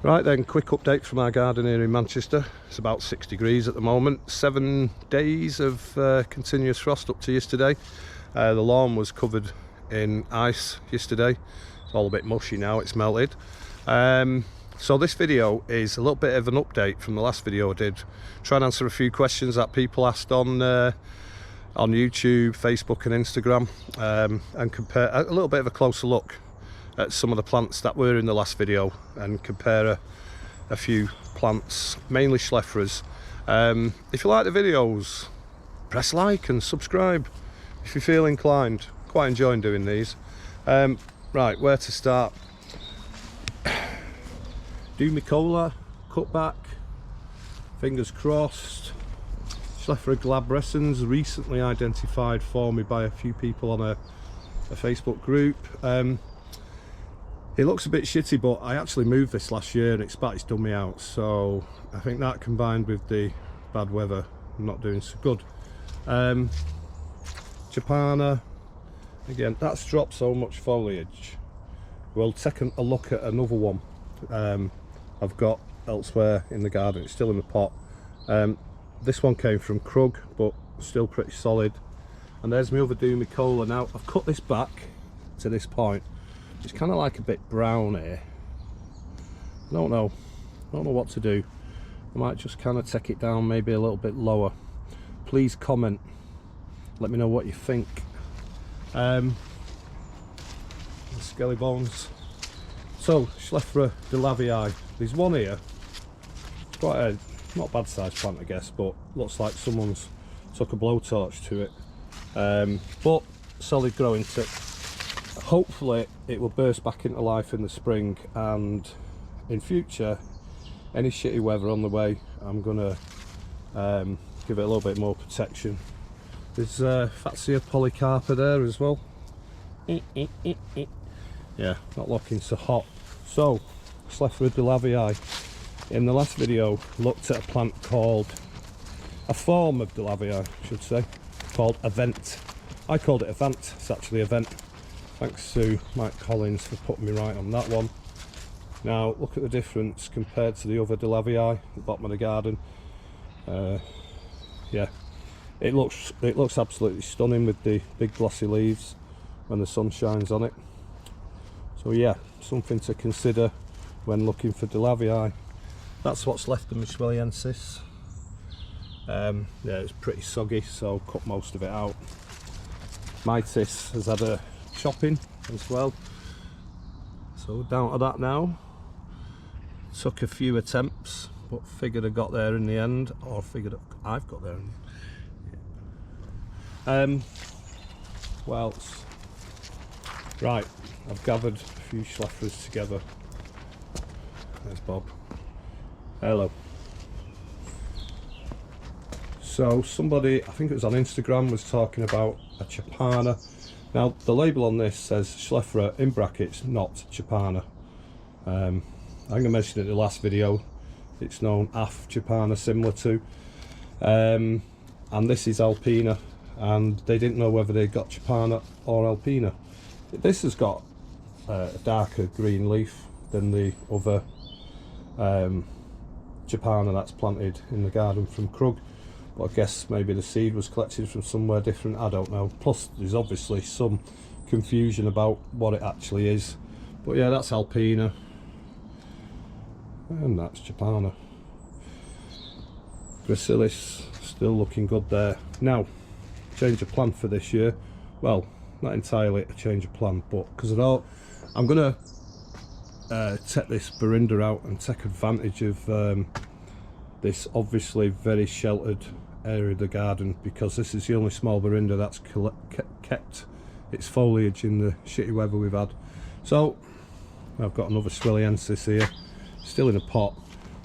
Right then, quick update from our garden here in Manchester. It's about 6 degrees at the moment. 7 days of continuous frost up to yesterday. The lawn was covered in ice yesterday. It's all a bit mushy now, it's melted. So this video is a little bit of an update from the last video I did. Try and answer a few questions that people asked on YouTube, Facebook and Instagram, and compare a little bit of a closer look at some of the plants that were in the last video and compare a few plants, mainly Scheffleras. If you like the videos, press like and subscribe if you feel inclined. Quite enjoying doing these. Right, where to start? Dumicola, cutback, fingers crossed. Schefflera glabrescens, recently identified for me by a few people on a Facebook group. It looks a bit shitty, but I actually moved this last year and it's done me out, so I think that combined with the bad weather, I'm not doing so good. Chapana, again, that's dropped so much foliage. We'll take a look at another one I've got elsewhere in the garden. It's still in the pot. This one came from Krug, but still pretty solid. And there's my other Dumicola. Now I've cut this back to this point. It's kind of like a bit brown here. I don't know what to do. I might just kind of take it down maybe a little bit lower. Please comment, let me know what you think. Skelly bones. So Schefflera delavyi, there's one here, quite a not bad sized plant I guess, but looks like someone's took a blowtorch to it, but solid growing tip. Hopefully it will burst back into life in the spring, and in future, any shitty weather on the way, I'm gonna give it a little bit more protection. There's Fatsia polycarpa there as well. Yeah, not looking so hot. So Schefflera delavyi, in the last video looked at a plant called, a form of delavyi I should say, called Avant. I called it Avant, it's actually Avant. Thanks to Mike Collins for putting me right on that one. Now look at the difference compared to the other delavyi at the bottom of the garden. Yeah, it looks absolutely stunning with the big glossy leaves when the sun shines on it. So yeah, something to consider when looking for delavyi. That's what's left of my Schefflera. Yeah, it's pretty soggy, so cut most of it out. Mitis has had a chopping as well, so down to that now. Took a few attempts, but figured I got there in the end, or figured I've got there in the end. What else? Right, I've gathered a few Scheffleras together. There's Bob. Hello. So somebody, I think it was on Instagram, was talking about a chapana. Now the label on this says Schefflera in brackets, not chapana. I think I mentioned it in the last video. It's known af chapana, similar to. And this is alpina, and they didn't know whether they got chapana or alpina. This has got a darker green leaf than the other chapana that's planted in the garden from Krug. But I guess maybe the seed was collected from somewhere different, I don't know. Plus there's obviously some confusion about what it actually is. But yeah, that's alpina. And that's chapana. Brassiaopsis, still looking good there. Now, change of plan for this year. Well, not entirely a change of plan, but because I'm going to take this Berinda out and take advantage of this obviously very sheltered area of the garden, because this is the only small Berinda that's kept its foliage in the shitty weather we've had. So I've got another Schefflera here, still in a pot.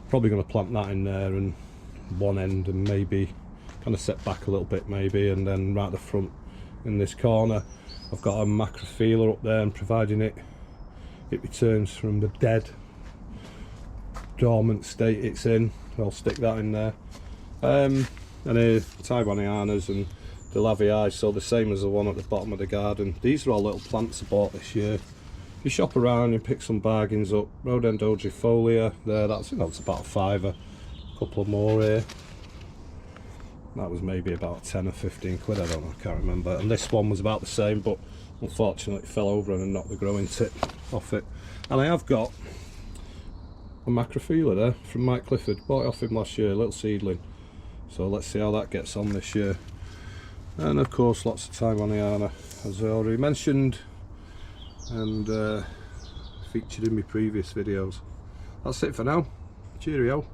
Probably going to plant that in there and one end, and maybe kind of set back a little bit maybe, and then right at the front in this corner I've got a macrophylla up there, and providing it returns from the dead dormant state it's in, I'll stick that in there. And here Taiwanianas and delavyi, so the same as the one at the bottom of the garden. These are all little plants I bought this year if you shop around and pick some bargains up, rhododendrofolia there, that's, you know, it's about a £5. A couple more here. That was maybe about 10 or 15 quid, I don't know, I can't remember. And this one was about the same, but unfortunately it fell over and knocked the growing tip off it. And I have got a macrophylla there from Mike Clifford, bought it off him last year, a little seedling. So let's see how that gets on this year. And of course lots of Taiwaniana, as I already mentioned and featured in my previous videos. That's it for now. Cheerio.